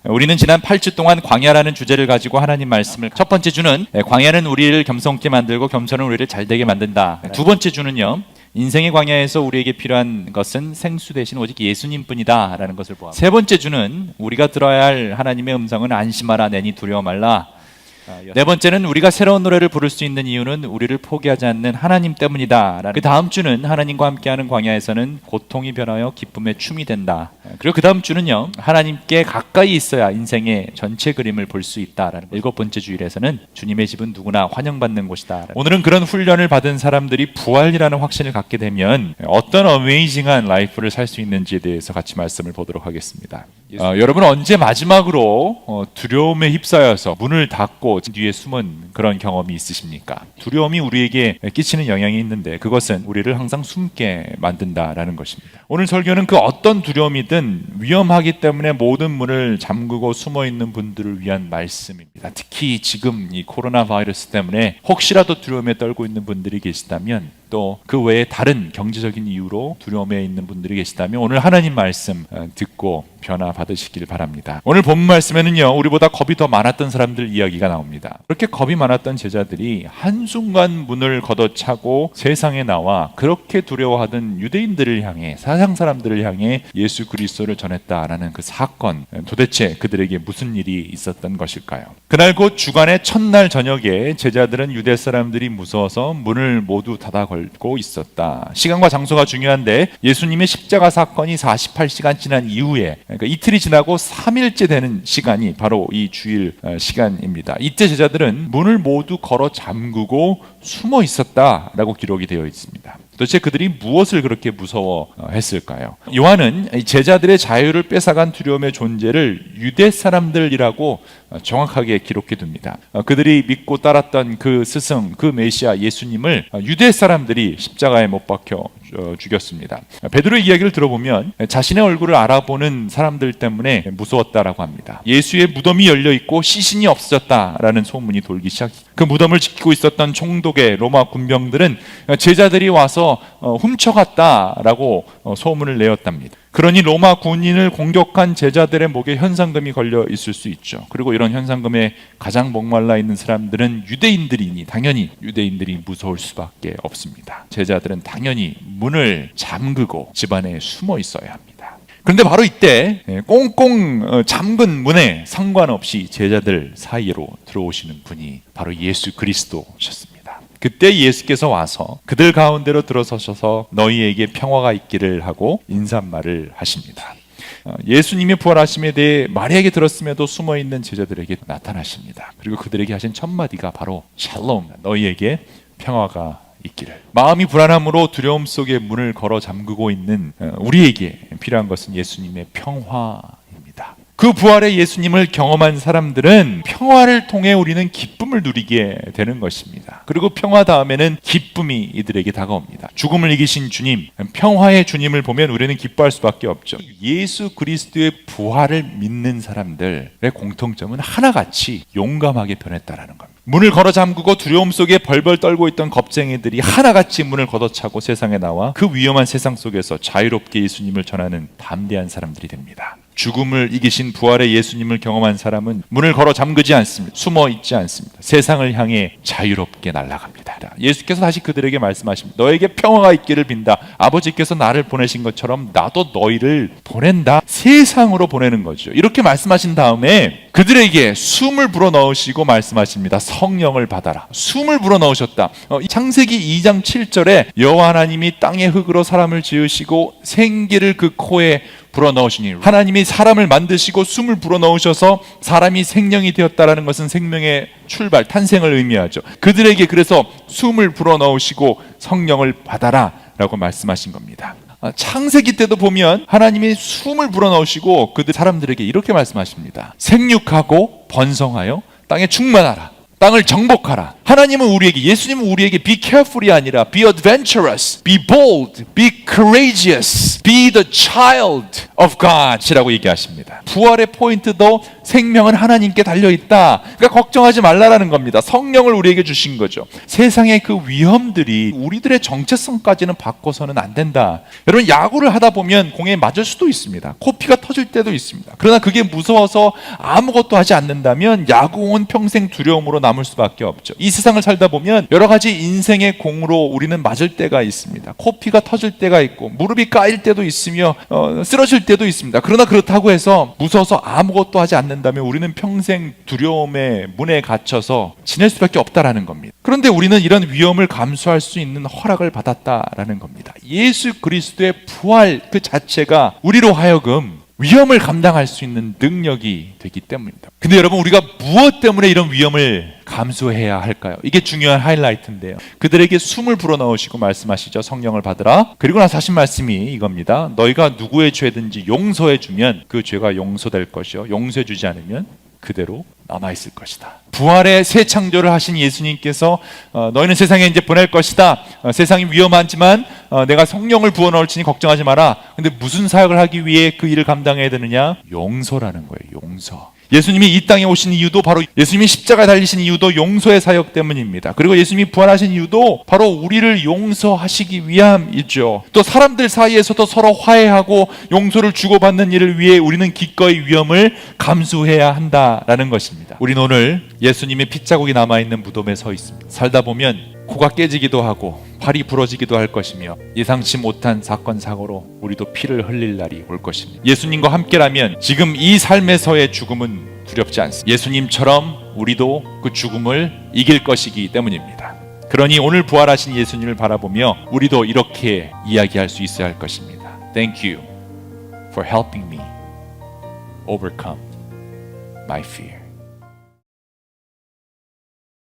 우리는 지난 8주 동안 광야라는 주제를 가지고 하나님 말씀을, 첫 번째 주는 광야는 우리를 겸손케 만들고 겸손은 우리를 잘되게 만든다. 두 번째 주는요, 인생의 광야에서 우리에게 필요한 것은 생수 대신 오직 예수님뿐이다 라는 것을 보았습니다. 세 번째 주는 우리가 들어야 할 하나님의 음성은 안심하라 내니 두려워 말라. 네 번째는 우리가 새로운 노래를 부를 수 있는 이유는 우리를 포기하지 않는 하나님 때문이다. 그 다음 주는 하나님과 함께하는 광야에서는 고통이 변하여 기쁨의 춤이 된다. 그리고 그 다음 주는요, 하나님께 가까이 있어야 인생의 전체 그림을 볼 수 있다라는, 일곱 번째 주일에서는 주님의 집은 누구나 환영받는 곳이다. 오늘은 그런 훈련을 받은 사람들이 부활이라는 확신을 갖게 되면 어떤 어메이징한 라이프를 살 수 있는지에 대해서 같이 말씀을 보도록 하겠습니다. 여러분, 언제 마지막으로 두려움에 휩싸여서 문을 닫고 뒤에 숨은 그런 경험이 있으십니까? 두려움이 우리에게 끼치는 영향이 있는데 그것은 우리를 항상 숨게 만든다라는 것입니다. 오늘 설교는 그 어떤 두려움이든 위험하기 때문에 모든 문을 잠그고 숨어 있는 분들을 위한 말씀입니다. 특히 지금 이 코로나 바이러스 때문에 혹시라도 두려움에 떨고 있는 분들이 계시다면, 또 그 외에 다른 경제적인 이유로 두려움에 있는 분들이 계시다면 오늘 하나님 말씀 듣고 변화 받으시길 바랍니다. 오늘 본문 말씀에는요, 우리보다 겁이 더 많았던 사람들 이야기가 나옵니다. 그렇게 겁이 많았던 제자들이 한순간 문을 걷어차고 세상에 나와 그렇게 두려워하던 유대인들을 향해, 사상 사람들을 향해 예수 그리스도를 전했다라는 그 사건, 도대체 그들에게 무슨 일이 있었던 것일까요? 그날 곧 주간의 첫날 저녁에 제자들은 유대 사람들이 무서워서 문을 모두 닫아 걸고 있었다. 시간과 장소가 중요한데 예수님의 십자가 사건이 48시간 지난 이후에, 그러니까 이틀이 지나고 3일째 되는 시간이 바로 이 주일 시간입니다. 이때 제자들은 문을 모두 걸어 잠그고 숨어 있었다라고 기록이 되어 있습니다. 도대체 그들이 무엇을 그렇게 무서워했을까요? 요한은 제자들의 자유를 뺏어간 두려움의 존재를 유대 사람들이라고 정확하게 기록해 둡니다. 그들이 믿고 따랐던 그 스승, 그 메시아 예수님을 유대 사람들이 십자가에 못 박혀 죽였습니다. 베드로의 이야기를 들어보면 자신의 얼굴을 알아보는 사람들 때문에 무서웠다라고 합니다. 예수의 무덤이 열려 있고 시신이 없어졌다라는 소문이 돌기 시작했습니다. 그 무덤을 지키고 있었던 총독의 로마 군병들은 제자들이 와서 훔쳐갔다라고 소문을 내었답니다. 그러니 로마 군인을 공격한 제자들의 목에 현상금이 걸려 있을 수 있죠. 그리고 이런 현상금에 가장 목말라 있는 사람들은 유대인들이니 당연히 유대인들이 무서울 수밖에 없습니다. 제자들은 당연히 문을 잠그고 집안에 숨어 있어야 합니다. 그런데 바로 이때 꽁꽁 잠근 문에 상관없이 제자들 사이로 들어오시는 분이 바로 예수 그리스도셨습니다. 그때 예수께서 와서 그들 가운데로 들어서셔서 너희에게 평화가 있기를 하고 인사말을 하십니다. 예수님의 부활하심에 대해 마리아에게 들었음에도 숨어있는 제자들에게 나타나십니다. 그리고 그들에게 하신 첫 마디가 바로 샬롬, 너희에게 평화가 있기를. 마음이 불안함으로 두려움 속에 문을 걸어 잠그고 있는 우리에게 필요한 것은 예수님의 평화입니다. 그 부활의 예수님을 경험한 사람들은 평화를 통해 우리는 기쁨을 누리게 되는 것입니다. 그리고 평화 다음에는 기쁨이 이들에게 다가옵니다. 죽음을 이기신 주님, 평화의 주님을 보면 우리는 기뻐할 수밖에 없죠. 예수 그리스도의 부활을 믿는 사람들의 공통점은 하나같이 용감하게 변했다라는 겁니다. 문을 걸어 잠그고 두려움 속에 벌벌 떨고 있던 겁쟁이들이 하나같이 문을 걷어차고 세상에 나와 그 위험한 세상 속에서 자유롭게 예수님을 전하는 담대한 사람들이 됩니다. 죽음을 이기신 부활의 예수님을 경험한 사람은 문을 걸어 잠그지 않습니다. 숨어 있지 않습니다. 세상을 향해 자유롭게 날아갑니다. 예수께서 다시 그들에게 말씀하십니다. 너에게 평화가 있기를 빈다. 아버지께서 나를 보내신 것처럼 나도 너희를 보낸다. 세상으로 보내는 거죠. 이렇게 말씀하신 다음에 그들에게 숨을 불어넣으시고 말씀하십니다. 성령을 받아라. 숨을 불어넣으셨다. 창세기 2장 7절에 여호와 하나님이 땅의 흙으로 사람을 지으시고 생기를 그 코에 불어넣으시니, 하나님이 사람을 만드시고 숨을 불어넣으셔서 사람이 생명이 되었다라는 것은 생명의 출발, 탄생을 의미하죠. 그들에게 그래서 숨을 불어넣으시고 성령을 받아라 라고 말씀하신 겁니다. 창세기 때도 보면 하나님이 숨을 불어넣으시고 그들 사람들에게 이렇게 말씀하십니다. 생육하고 번성하여 땅에 충만하라. 땅을 정복하라. 하나님은 우리에게, 예수님은 우리에게 be careful이 아니라 be adventurous, be bold, be courageous, be the child of God이라고 얘기하십니다. 부활의 포인트도 생명은 하나님께 달려있다. 그러니까 걱정하지 말라라는 겁니다. 성령을 우리에게 주신 거죠. 세상의 그 위험들이 우리들의 정체성까지는 바꿔서는 안 된다. 여러분, 야구를 하다 보면 공에 맞을 수도 있습니다. 코피가 터질 때도 있습니다. 그러나 그게 무서워서 아무것도 하지 않는다면 야구공은 평생 두려움으로 남을 수밖에 없죠. 이 세상을 살다 보면 여러 가지 인생의 공으로 우리는 맞을 때가 있습니다. 코피가 터질 때가 있고 무릎이 까일 때도 있으며 쓰러질 때도 있습니다. 그러나 그렇다고 해서 무서워서 아무것도 하지 않는다면 우리는 평생 두려움의 문에 갇혀서 지낼 수밖에 없다라는 겁니다. 그런데 우리는 이런 위험을 감수할 수 있는 허락을 받았다라는 겁니다. 예수 그리스도의 부활 그 자체가 우리로 하여금 위험을 감당할 수 있는 능력이 되기 때문입니다. 근데 여러분, 우리가 무엇 때문에 이런 위험을 감수해야 할까요? 이게 중요한 하이라이트인데요. 그들에게 숨을 불어넣으시고 말씀하시죠. 성령을 받으라. 그리고 나서 하신 말씀이 이겁니다. 너희가 누구의 죄든지 용서해 주면 그 죄가 용서될 것이요, 용서해 주지 않으면 그대로 남아있을 것이다. 부활의 새 창조를 하신 예수님께서 너희는 세상에 이제 보낼 것이다. 세상이 위험하지만 내가 성령을 부어넣을 테니 걱정하지 마라. 근데 무슨 사역을 하기 위해 그 일을 감당해야 되느냐? 용서라는 거예요. 용서. 예수님이 이 땅에 오신 이유도 바로, 예수님이 십자가에 달리신 이유도 용서의 사역 때문입니다. 그리고 예수님이 부활하신 이유도 바로 우리를 용서하시기 위함이죠. 또 사람들 사이에서도 서로 화해하고 용서를 주고받는 일을 위해 우리는 기꺼이 위험을 감수해야 한다라는 것입니다. 우리는 오늘 예수님의 핏자국이 남아있는 무덤에 서 있습니다. 살다 보면 코가 깨지기도 하고 팔이 부러지기도 할 것이며 예상치 못한 사건 사고로 우리도 피를 흘릴 날이 올 것입니다. 예수님과 함께라면 지금 이 삶에서의 죽음은 두렵지 않습니다. 예수님처럼 우리도 그 죽음을 이길 것이기 때문입니다. 그러니 오늘 부활하신 예수님을 바라보며 우리도 이렇게 이야기할 수 있어야 할 것입니다. Thank you for helping me overcome my fear.